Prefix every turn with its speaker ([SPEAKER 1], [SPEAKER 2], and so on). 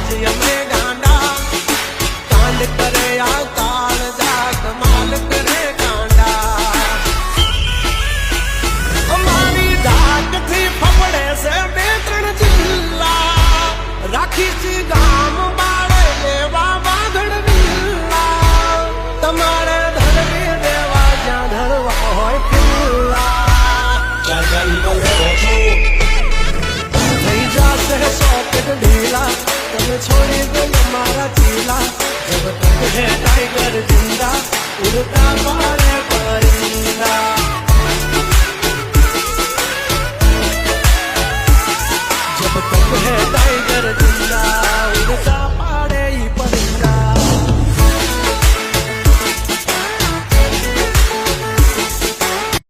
[SPEAKER 1] અમે ગાંડા કાંડ કરે આ કાળ જા કમાલ કરે કાંડા અમારી ધાકથી ફફડે છે બે ત્રણ જિલ્લા રાખી છે ગામ બાળે લેવા વાગડ વિલ્લા તમારે ધરવી દેવા જ્યાં ધરવા હોય ખુલ્લા થઈ જશે સોકેટ ઢીલા તમે છોડી દો મારા ચીલા જબ તક હે टाइगर जिंदा उड़ता